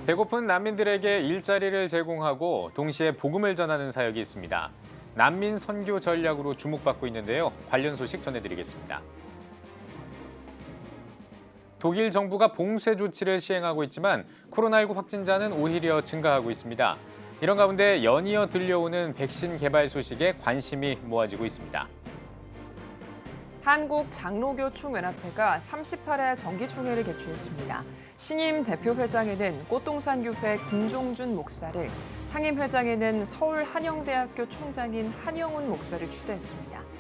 배고픈 난민들에게 일자리를 제공하고 동시에 복음을 전하는 사역이 있습니다. 난민 선교 전략으로 주목받고 있는데요. 관련 소식 전해드리겠습니다. 독일 정부가 봉쇄 조치를 시행하고 있지만 코로나19 확진자는 오히려 증가하고 있습니다. 이런 가운데 연이어 들려오는 백신 개발 소식에 관심이 모아지고 있습니다. 한국장로교 총연합회가 38회 정기총회를 개최했습니다. 신임 대표회장에는 꽃동산교회 김종준 목사를, 상임회장에는 서울한영대학교 총장인 한영훈 목사를 추대했습니다.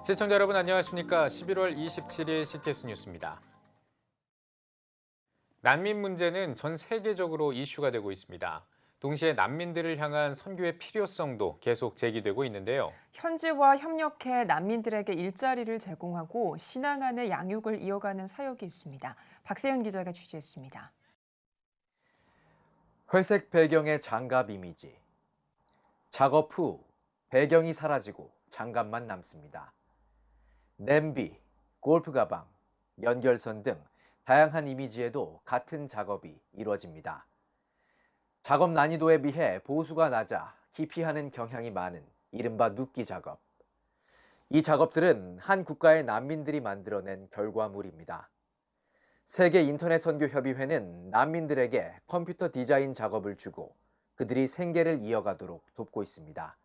시청자 여러분 안녕하십니까? 11월 27일 CTS 뉴스입니다. 난민 문제는 전 세계적으로 이슈가 되고 있습니다. 동시에 난민들을 향한 선교의 필요성도 계속 제기되고 있는데요. 현지와 협력해 난민들에게 일자리를 제공하고 신앙 안의 양육을 이어가는 사역이 있습니다. 박세현 기자가 취재했습니다. 회색 배경의 장갑 이미지. 작업 후 배경이 사라지고 장갑만 남습니다. 냄비, 골프 가방, 연결선 등 다양한 이미지에도 같은 작업이 이루어집니다. 작업 난이도에 비해 보수가 낮아 기피하는 경향이 많은 이른바 눕기 작업. 이 작업들은 한 국가의 난민들이 만들어낸 결과물입니다. 세계 인터넷 선교 협의회는 난민들에게 컴퓨터 디자인 작업을 주고 그들이 생계를 이어가도록 돕고 있습니다.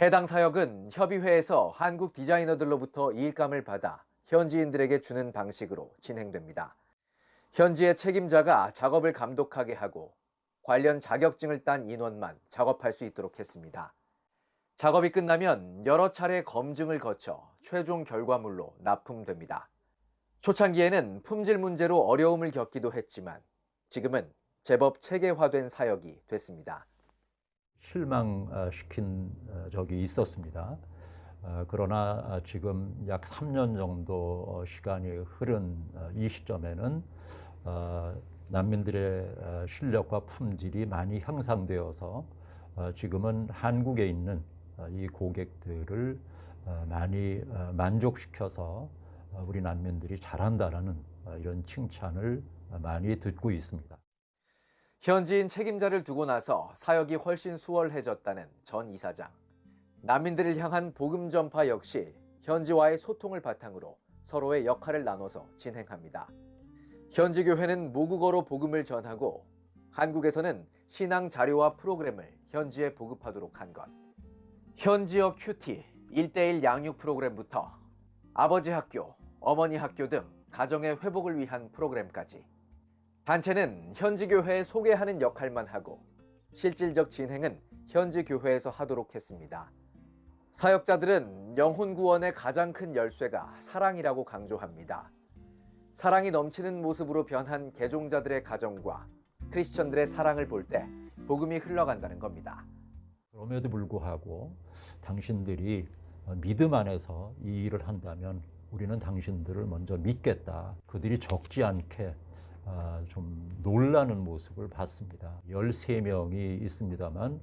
해당 사역은 협의회에서 한국 디자이너들로부터 일감을 받아 현지인들에게 주는 방식으로 진행됩니다. 현지의 책임자가 작업을 감독하게 하고 관련 자격증을 딴 인원만 작업할 수 있도록 했습니다. 작업이 끝나면 여러 차례 검증을 거쳐 최종 결과물로 납품됩니다. 초창기에는 품질 문제로 어려움을 겪기도 했지만 지금은 제법 체계화된 사역이 됐습니다. 실망시킨 적이 있었습니다. 그러나 지금 약 3년 정도 시간이 흐른 이 시점에는 난민들의 실력과 품질이 많이 향상되어서 지금은 한국에 있는 이 고객들을 많이 만족시켜서 우리 난민들이 잘한다라는 이런 칭찬을 많이 듣고 있습니다. 현지인 책임자를 두고 나서 사역이 훨씬 수월해졌다는 전 이사장. 난민들을 향한 복음 전파 역시 현지와의 소통을 바탕으로 서로의 역할을 나눠서 진행합니다. 현지 교회는 모국어로 복음을 전하고 한국에서는 신앙 자료와 프로그램을 현지에 보급하도록 한 것. 현지어 큐티, 1:1 양육 프로그램부터 아버지 학교, 어머니 학교 등 가정의 회복을 위한 프로그램까지. 단체는 현지 교회에 소개하는 역할만 하고 실질적 진행은 현지 교회에서 하도록 했습니다. 사역자들은 영혼 구원의 가장 큰 열쇠가 사랑이라고 강조합니다. 사랑이 넘치는 모습으로 변한 개종자들의 가정과 크리스천들의 사랑을 볼 때 복음이 흘러간다는 겁니다. 그럼에도 불구하고 당신들이 믿음 안에서 이 일을 한다면 우리는 당신들을 먼저 믿겠다. 그들이 적지 않게 좀 놀라는 모습을 봤습니다. 13명이 있습니다만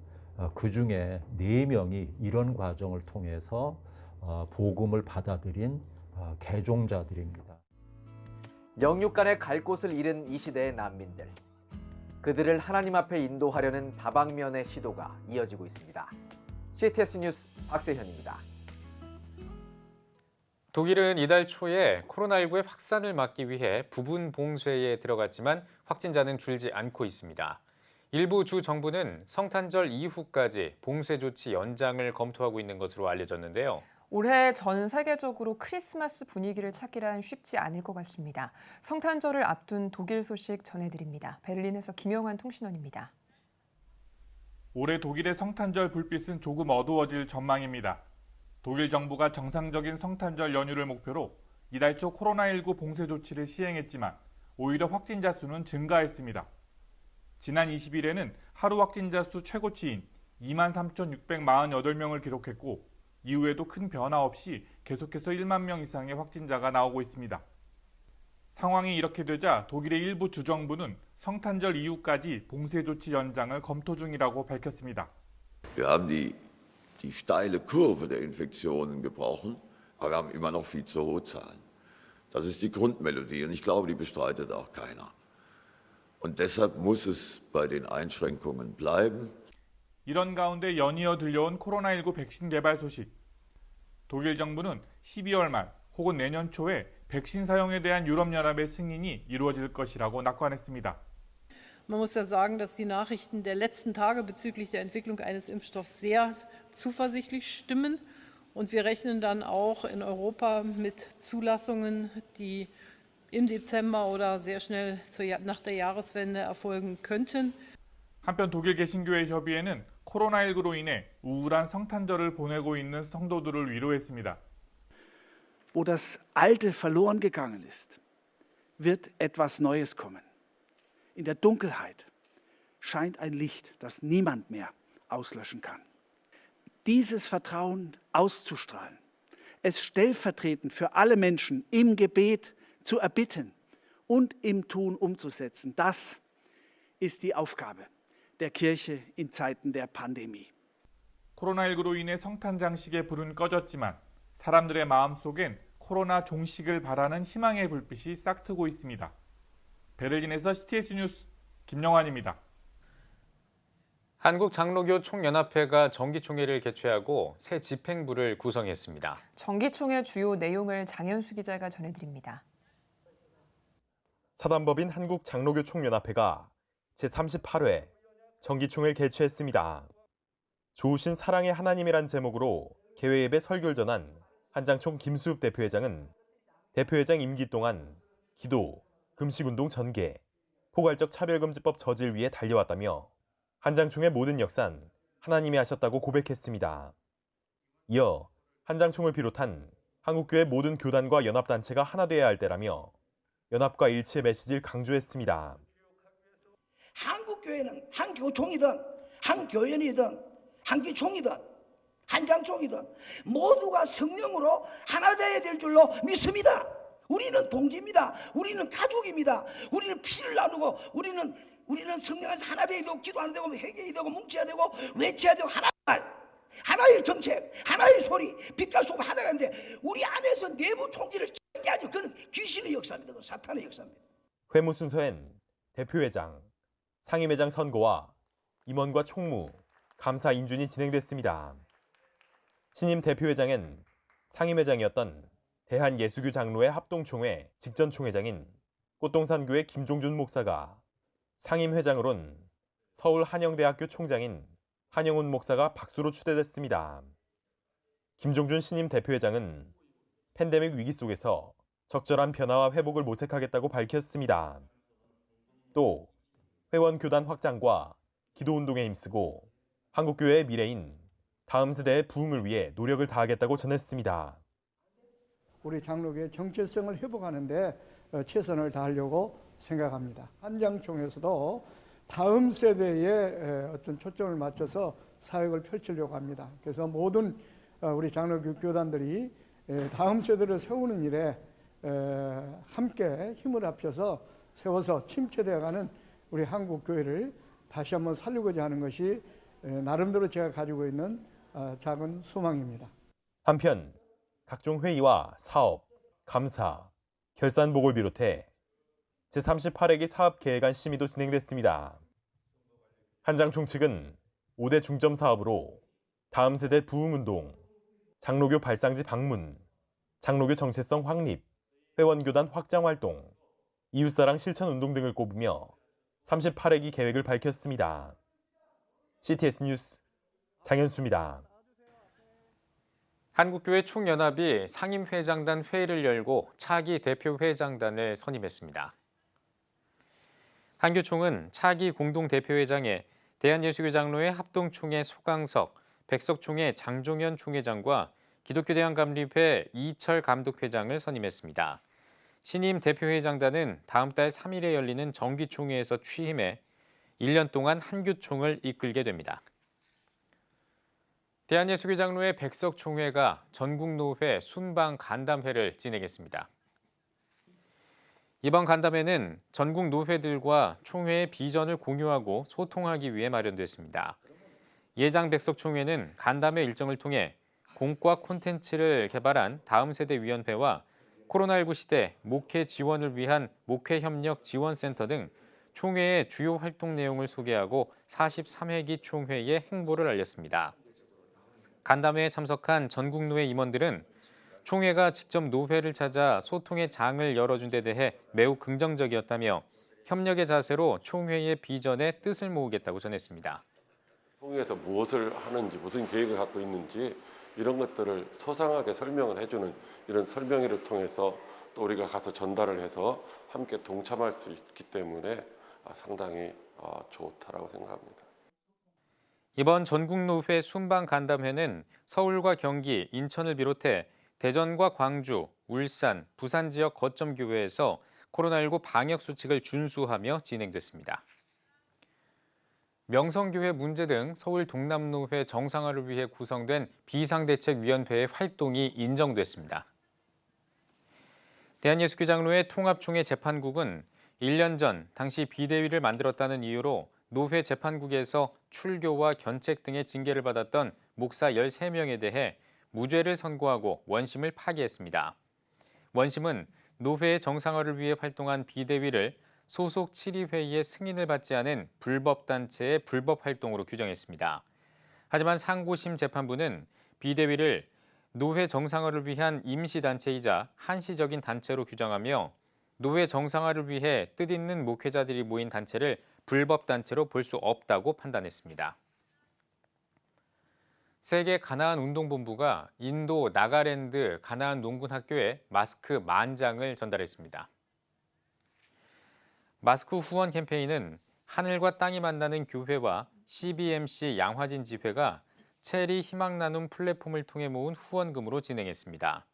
그 중에 4명이 이런 과정을 통해서 복음을 받아들인 개종자들입니다. 영육간에 갈 곳을 잃은 이 시대의 난민들. 그들을 하나님 앞에 인도하려는 다방면의 시도가 이어지고 있습니다. CTS 뉴스 박세현입니다. 독일은 이달 초에 코로나19의 확산을 막기 위해 부분 봉쇄에 들어갔지만 확진자는 줄지 않고 있습니다. 일부 주 정부는 성탄절 이후까지 봉쇄 조치 연장을 검토하고 있는 것으로 알려졌는데요. 올해 전 세계적으로 크리스마스 분위기를 찾기란 쉽지 않을 것 같습니다. 성탄절을 앞둔 독일 소식 전해드립니다. 베를린에서 김영환 통신원입니다. 올해 독일의 성탄절 불빛은 조금 어두워질 전망입니다. 독일 정부가 정상적인 성탄절 연휴를 목표로 이달 초 코로나19 봉쇄 조치를 시행했지만 오히려 확진자 수는 증가했습니다. 지난 20일에는 하루 확진자 수 최고치인 23,648명을 기록했고 이후에도 큰 변화 없이 계속해서 1만 명 이상의 확진자가 나오고 있습니다. 상황이 이렇게 되자 독일의 일부 주정부는 성탄절 이후까지 봉쇄 조치 연장을 검토 중이라고 밝혔습니다. Wir haben die steile Kurve der Infektionen gebrochen, aber wir haben immer noch viel zu hohe Zahlen. Das ist die Grundmelodie und ich glaube, die bestreitet auch keiner. Und deshalb muss es bei den Einschränkungen bleiben. 이런 가운데 연이어 들려온 코로나19 백신 개발 소식. 독일 정부는 12월 말 혹은 내년 초에 백신 사용에 대한 유럽연합의 승인이 이루어질 것이라고 낙관했습니다. Man muss ja sagen, dass die Nachrichten der letzten Tage bezüglich der Entwicklung eines Impfstoffs sehr zuversichtlich stimmen. Und wir rechnen dann auch in Europa mit Zulassungen, die im Dezember oder sehr schnell nach der Jahreswende erfolgen könnten. 한편 독일 개신교회 협의회는 코로나19로 인해 우울한 성탄절을 보내고 있는 성도들을 위로했습니다. Wo das Alte verloren gegangen ist, wird etwas Neues kommen. In der Dunkelheit scheint ein Licht, das niemand mehr auslöschen kann. Dieses Vertrauen auszustrahlen, es stellvertretend für alle Menschen im Gebet zu erbitten und im Tun umzusetzen, das ist die Aufgabe der Kirche in Zeiten der Pandemie. 코로나19로 인해 성탄 장식의 불은 꺼졌지만 사람들의 마음속엔 코로나 종식을 바라는 희망의 불빛이 싹트고 있습니다. 베를린에서 CTS 뉴스 김영환입니다. 한국장로교 총연합회가 정기총회를 개최하고 새 집행부를 구성했습니다. 정기총회 주요 내용을 장현수 기자가 전해드립니다. 사단법인 한국장로교 총연합회가 제38회 정기총회를 개최했습니다. 좋으신 사랑의 하나님이란 제목으로 개회 예배 설교를 전한 한장총 김수읍 대표회장은 대표회장 임기 동안 기도, 금식운동 전개, 포괄적 차별금지법 저지를 위해 달려왔다며 한장총의 모든 역사는 하나님이 하셨다고 고백했습니다. 이어 한장총을 비롯한 한국교회 모든 교단과 연합단체가 하나 돼야 할 때라며 연합과 일치의 메시지를 강조했습니다. 한국교회는 한 교총이든 한 교연이든 한 기총이든 한 장총이든 모두가 성령으로 하나 되어야 될 줄로 믿습니다. 우리는 동지입니다. 우리는 가족입니다. 우리는 피를 나누고 우리는 성령 안에서 하나 되어야 되고 기도하는 되고 회개해야 되고 뭉쳐야 되고 외쳐야 되고 하나의 정책, 하나의 소리, 빛과 소금 하나가 있는데 우리 안에서 내부 총질을 깨게 하죠. 그건 귀신의 역사입니다. 그건 사탄의 역사입니다. 회무 순서엔 대표회장, 상임회장 선거와 임원과 총무, 감사 인준이 진행됐습니다. 신임 대표회장은 상임회장이었던 대한예수교 장로회 합동총회 직전 총회장인 꽃동산교회 김종준 목사가, 상임회장으론 서울 한영대학교 총장인 한영훈 목사가 박수로 추대됐습니다. 김종준 신임 대표회장은 팬데믹 위기 속에서 적절한 변화와 회복을 모색하겠다고 밝혔습니다. 또 회원 교단 확장과 기도운동에 힘쓰고 한국교회의 미래인 다음 세대의 부흥을 위해 노력을 다하겠다고 전했습니다. 우리 장로교의 정체성을 회복하는 데 최선을 다하려고 생각합니다. 한장총에서도 다음 세대에 어떤 초점을 맞춰서 사역을 펼치려고 합니다. 그래서 모든 우리 장로교 교단들이 다음 세대를 세우는 일에 함께 힘을 합쳐서 세워서 침체되어가는 우리 한국 교회를 다시 한번 살리고자 하는 것이 나름대로 제가 가지고 있는 작은 소망입니다. 한편 각종 회의와 사업, 감사, 결산보고를 비롯해 제38회기 사업계획안 심의도 진행됐습니다. 한장총 측은 5대 중점 사업으로 다음 세대 부흥운동, 장로교 발상지 방문, 장로교 정체성 확립, 회원교단 확장 활동, 이웃사랑 실천운동 등을 꼽으며 38회기 계획을 밝혔습니다. CTS 뉴스 장현수입니다. 한국교회 총연합이 상임회장단 회의를 열고 차기 대표회장단을 선임했습니다. 한교총은 차기 공동대표회장에 대한예수교 장로회 합동총회 소강석, 백석총회 장종현 총회장과 기독교대왕감리회 이철 감독회장을 선임했습니다. 신임 대표회장단은 다음 달 3일에 열리는 정기총회에서 취임해 1년 동안 한교총을 이끌게 됩니다. 대한예수교장로회 백석총회가 전국노회 순방 간담회를 진행했습니다. 이번 간담회는 전국 노회들과 총회의 비전을 공유하고 소통하기 위해 마련됐습니다. 예장 백석총회는 간담회 일정을 통해 공과 콘텐츠를 개발한 다음세대위원회와 코로나19 시대 목회 지원을 위한 목회협력지원센터 등 총회의 주요 활동 내용을 소개하고 43회기 총회의 행보를 알렸습니다. 간담회에 참석한 전국노회 임원들은 총회가 직접 노회를 찾아 소통의 장을 열어준 데 대해 매우 긍정적이었다며 협력의 자세로 총회의 비전에 뜻을 모으겠다고 전했습니다. 총회에서 무엇을 하는지, 무슨 계획을 갖고 있는지 이런 것들을 소상하게 설명을 해주는 이런 설명회를 통해서 또 우리가 가서 전달을 해서 함께 동참할 수 있기 때문에 상당히 좋다라고 생각합니다. 이번 전국노회 순방 간담회는 서울과 경기, 인천을 비롯해 대전과 광주, 울산, 부산 지역 거점 교회에서 코로나19 방역 수칙을 준수하며 진행됐습니다. 명성교회 문제 등 서울 동남노회 정상화를 위해 구성된 비상대책위원회의 활동이 인정됐습니다. 대한예수교장로회 통합총회 재판국은 1년 전 당시 비대위를 만들었다는 이유로 노회 재판국에서 출교와 견책 등의 징계를 받았던 목사 13명에 대해 무죄를 선고하고 원심을 파기했습니다. 원심은 노회의 정상화를 위해 활동한 비대위를 소속 7위회의의 승인을 받지 않은 불법단체의 불법활동으로 규정했습니다. 하지만 상고심 재판부는 비대위를 노회 정상화를 위한 임시단체이자 한시적인 단체로 규정하며 노회 정상화를 위해 뜻있는 목회자들이 모인 단체를 불법단체로 볼 수 없다고 판단했습니다. 세계 가나안 운동본부가 인도 나가랜드 가나안 농군학교에 마스크 10,000장을 전달했습니다. 마스크 후원 캠페인은 하늘과 땅이 만나는 교회와 CBMC 양화진 지회가 체리 희망 나눔 플랫폼을 통해 모은 후원금으로 진행했습니다.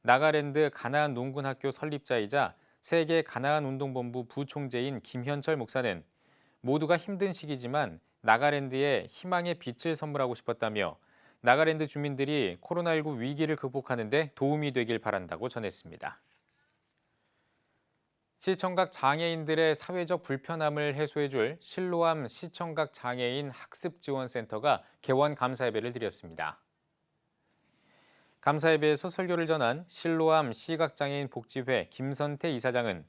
나가랜드 가나안 농군학교 설립자이자 세계 가나안 운동본부 부총재인 김현철 목사는 모두가 힘든 시기지만 나가랜드에 희망의 빛을 선물하고 싶었다며 나가랜드 주민들이 코로나19 위기를 극복하는 데 도움이 되길 바란다고 전했습니다. 시청각 장애인들의 사회적 불편함을 해소해줄 실로암 시청각 장애인 학습지원센터가 개원 감사예배를 드렸습니다. 감사예배에서 설교를 전한 실로암 시각장애인 복지회 김선태 이사장은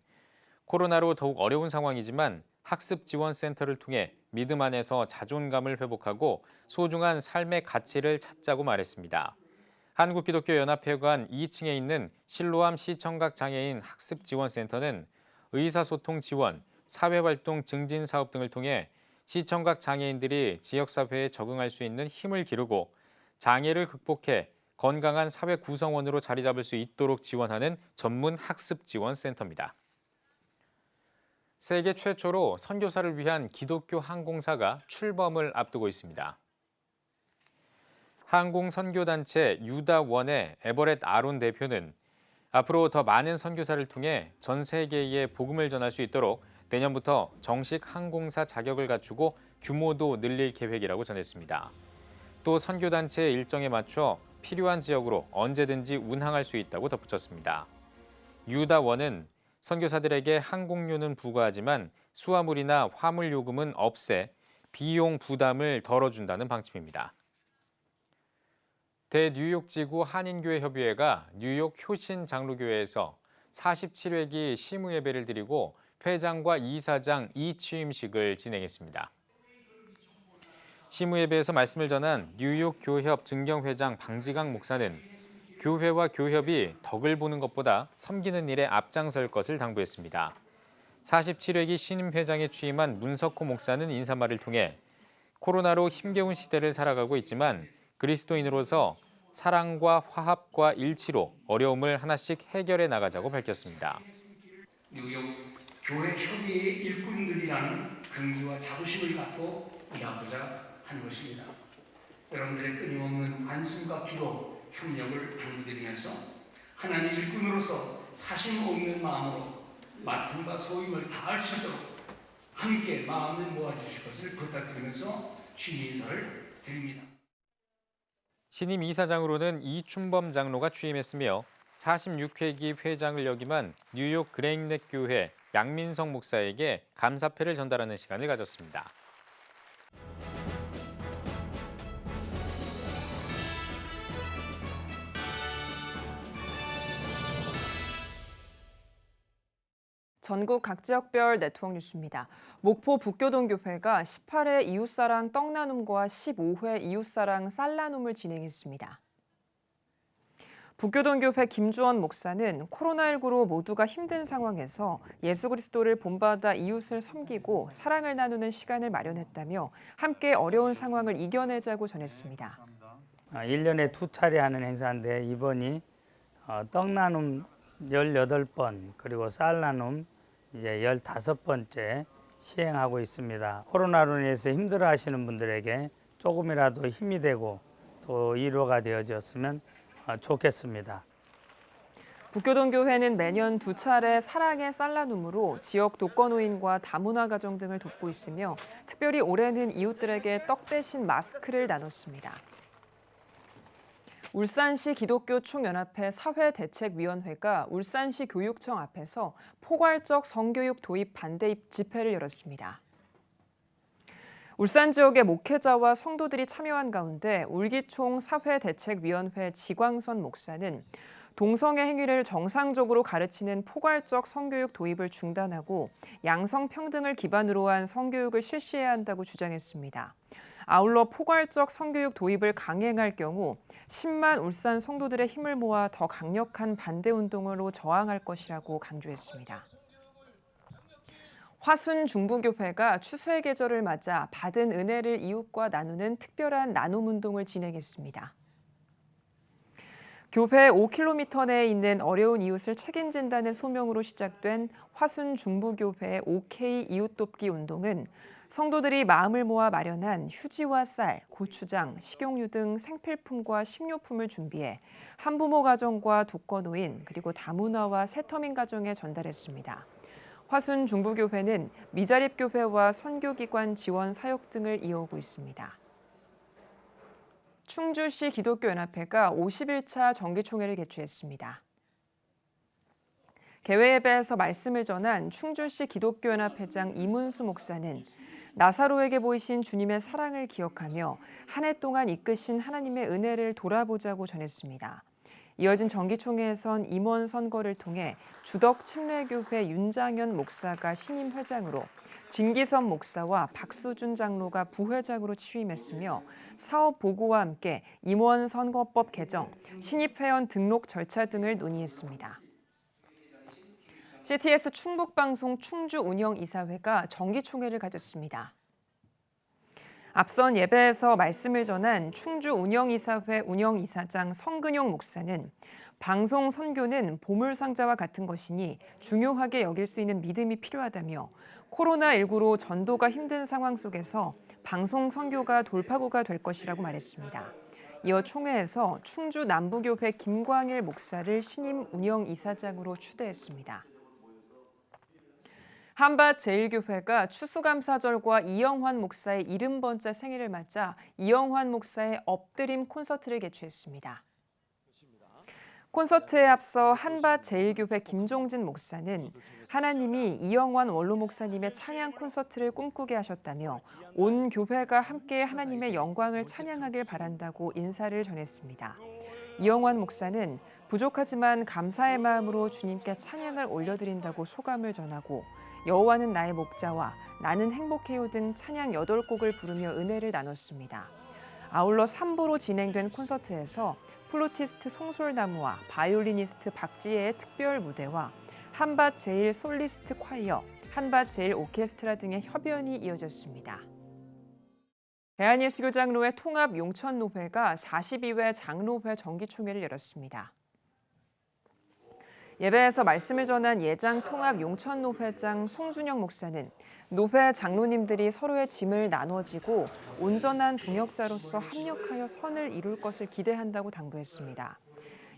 코로나로 더욱 어려운 상황이지만 학습지원센터를 통해 믿음 안에서 자존감을 회복하고 소중한 삶의 가치를 찾자고 말했습니다. 한국기독교연합회관 2층에 있는 실로암 시청각 장애인 학습지원센터는 의사소통 지원, 사회활동 증진 사업 등을 통해 시청각 장애인들이 지역사회에 적응할 수 있는 힘을 기르고 장애를 극복해 건강한 사회 구성원으로 자리 잡을 수 있도록 지원하는 전문 학습지원센터입니다. 세계 최초로 선교사를 위한 기독교 항공사가 출범을 앞두고 있습니다. 항공선교단체 유다원의 에버렛 아론 대표는 앞으로 더 많은 선교사를 통해 전 세계에 복음을 전할 수 있도록 내년부터 정식 항공사 자격을 갖추고 규모도 늘릴 계획이라고 전했습니다. 또 선교단체의 일정에 맞춰 필요한 지역으로 언제든지 운항할 수 있다고 덧붙였습니다. 유다원은 선교사들에게 항공료는 부과하지만 수화물이나 화물 요금은 없애 비용 부담을 덜어준다는 방침입니다. 대뉴욕지구 한인교회협의회가 뉴욕 효신 장로교회에서 47회기 시무예배를 드리고 회장과 이사장 2취임식을 진행했습니다. 시무예배에서 말씀을 전한 뉴욕 교협 증경회장 방지강 목사는 교회와 교협이 덕을 보는 것보다 섬기는 일에 앞장설 것을 당부했습니다. 47회기 신임 회장에 취임한 문석호 목사는 인사말을 통해 코로나로 힘겨운 시대를 살아가고 있지만 그리스도인으로서 사랑과 화합과 일치로 어려움을 하나씩 해결해 나가자고 밝혔습니다. 뉴욕 교회 협의회의 일꾼들이라는 긍지와 자부심을 갖고 일하고자 하는 것입니다. 여러분들의 끊임없는 관심과 기도, 협력을 당부드리면서 하나님 일꾼으로서 사심 없는 마음으로 맡음과 소임을 다할 수 있도록 함께 마음을 모아주실 것을 부탁드리면서 취임 인사를 드립니다. 신임 이사장으로는 이춘범 장로가 취임했으며 46회기 회장을 역임한 뉴욕 그레잉넥 교회 양민성 목사에게 감사패를 전달하는 시간을 가졌습니다. 전국 각 지역별 네트워크 뉴스입니다. 목포 북교동교회가 18회 이웃사랑 떡나눔과 15회 이웃사랑 쌀나눔을 진행했습니다. 북교동교회 김주원 목사는 코로나19로 모두가 힘든 상황에서 예수 그리스도를 본받아 이웃을 섬기고 사랑을 나누는 시간을 마련했다며 함께 어려운 상황을 이겨내자고 전했습니다. 1년에 2차례 하는 행사인데 이번이 떡나눔 18번 그리고 쌀나눔 이제 15번째 시행하고 있습니다. 코로나로 인해서 힘들어하시는 분들에게 조금이라도 힘이 되고 또 위로가 되어졌으면 좋겠습니다. 북교동교회는 매년 2차례 사랑의 쌀나눔으로 지역 독거노인과 다문화 가정 등을 돕고 있으며 특별히 올해는 이웃들에게 떡 대신 마스크를 나눴습니다. 울산시 기독교 총연합회 사회대책위원회가 울산시 교육청 앞에서 포괄적 성교육 도입 반대 집회를 열었습니다. 울산 지역의 목회자와 성도들이 참여한 가운데 울기총 사회대책위원회 지광선 목사는 동성애 행위를 정상적으로 가르치는 포괄적 성교육 도입을 중단하고 양성평등을 기반으로 한 성교육을 실시해야 한다고 주장했습니다. 아울러 포괄적 성교육 도입을 강행할 경우 10만 울산 성도들의 힘을 모아 더 강력한 반대 운동으로 저항할 것이라고 강조했습니다. 화순 중부교회가 추수의 계절을 맞아 받은 은혜를 이웃과 나누는 특별한 나눔 운동을 진행했습니다. 교회 5km 내에 있는 어려운 이웃을 책임진다는 소명으로 시작된 화순 중부교회 OK 이웃 돕기 운동은 성도들이 마음을 모아 마련한 휴지와 쌀, 고추장, 식용유 등 생필품과 식료품을 준비해 한부모 가정과 독거노인 그리고 다문화와 새터민 가정에 전달했습니다. 화순 중부교회는 미자립교회와 선교기관 지원 사역 등을 이어오고 있습니다. 충주시 기독교연합회가 51차 정기총회를 개최했습니다. 개회 예배에서 말씀을 전한 충주시 기독교연합회장 이문수 목사는 나사로에게 보이신 주님의 사랑을 기억하며 한 해 동안 이끄신 하나님의 은혜를 돌아보자고 전했습니다. 이어진 정기총회에선 임원 선거를 통해 주덕 침례교회 윤장현 목사가 신임 회장으로 진기선 목사와 박수준 장로가 부회장으로 취임했으며 사업 보고와 함께 임원 선거법 개정, 신입 회원 등록 절차 등을 논의했습니다. CTS 충북방송 충주운영이사회가 정기총회를 가졌습니다. 앞선 예배에서 말씀을 전한 충주운영이사회 운영이사장 성근용 목사는 방송 선교는 보물상자와 같은 것이니 중요하게 여길 수 있는 믿음이 필요하다며 코로나19로 전도가 힘든 상황 속에서 방송 선교가 돌파구가 될 것이라고 말했습니다. 이어 총회에서 충주 남부교회 김광일 목사를 신임 운영이사장으로 추대했습니다. 한밭제일교회가 추수감사절과 이영환 목사의 70번째 생일을 맞아 이영환 목사의 엎드림 콘서트를 개최했습니다. 콘서트에 앞서 한밭제일교회 김종진 목사는 하나님이 이영환 원로 목사님의 찬양 콘서트를 꿈꾸게 하셨다며 온 교회가 함께 하나님의 영광을 찬양하길 바란다고 인사를 전했습니다. 이영환 목사는 부족하지만 감사의 마음으로 주님께 찬양을 올려드린다고 소감을 전하고 여호와는 나의 목자와 나는 행복해요 등 찬양 8곡을 부르며 은혜를 나눴습니다. 아울러 3부로 진행된 콘서트에서 플루티스트 송솔나무와 바이올리니스트 박지혜의 특별 무대와 한밭제일 솔리스트 콰이어, 한밭제일 오케스트라 등의 협연이 이어졌습니다. 대한예수교장로회 통합 용천노회가 42회 장로회 정기총회를 열었습니다. 예배에서 말씀을 전한 예장 통합 용천노회장 송준영 목사는 노회 장로님들이 서로의 짐을 나눠지고 온전한 동역자로서 합력하여 선을 이룰 것을 기대한다고 당부했습니다.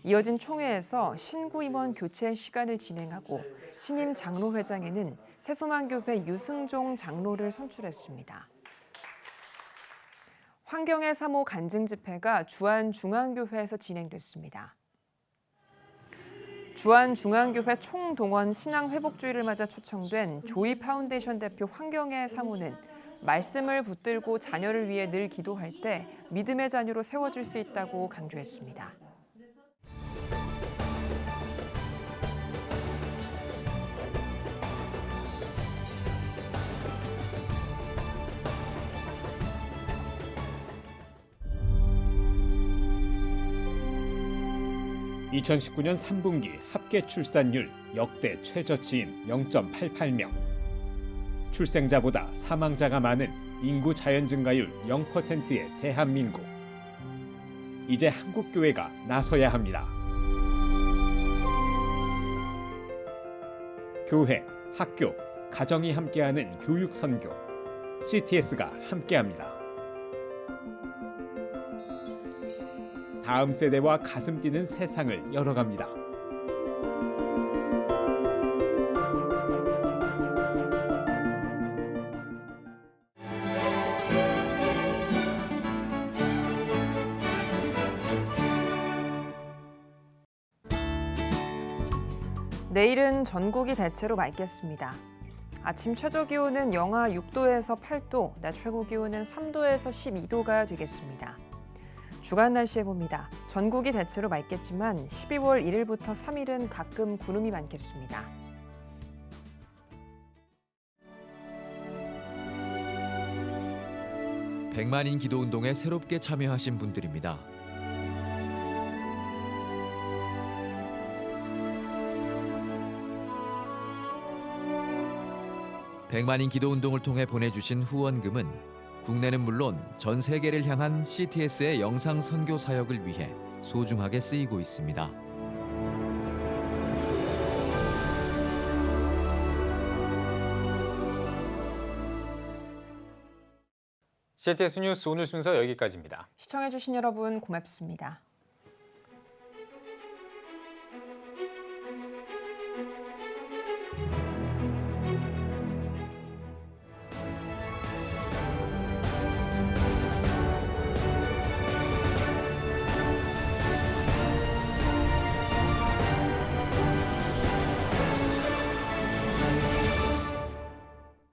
이어진 총회에서 신구 임원 교체 시간을 진행하고 신임 장로회장에는 새소망교회 유승종 장로를 선출했습니다. 환경의 3호 간증 집회가 주안중앙교회에서 진행됐습니다. 주안중앙교회 총동원 신앙회복주의를 맞아 초청된 조이 파운데이션 대표 환경의 사모는 말씀을 붙들고 자녀를 위해 늘 기도할 때 믿음의 자녀로 세워질 수 있다고 강조했습니다. (2019년 3분기) 합계 출산율 역대 최저치인 0.88명. 출생자보다 사망자가 많은 인구 자연 증가율 0%의 대한민국. 이제 한국교회가 나서야 합니다. 교회, 학교, 가정이 함께하는 교육 선교. CTS가 함께합니다. 다음 세대와 가슴 뛰는 세상을 열어갑니다. 내일은 전국이 대체로 맑겠습니다. 아침 최저기온은 영하 6도에서 8도, 낮 최고기온은 3도에서 12도가 되겠습니다. 주간 날씨 해봅니다. 전국이 대체로 맑겠지만 12월 1일부터 3일은 가끔 구름이 많겠습니다. 백만인 기도운동에 새롭게 참여하신 분들입니다. 백만인 기도운동을 통해 보내주신 후원금은 국내는 물론 전 세계를 향한 CTS의 영상 선교 사역을 위해 소중하게 쓰이고 있습니다. CTS 뉴스 오늘 순서 여기까지입니다. 시청해주신 여러분 고맙습니다.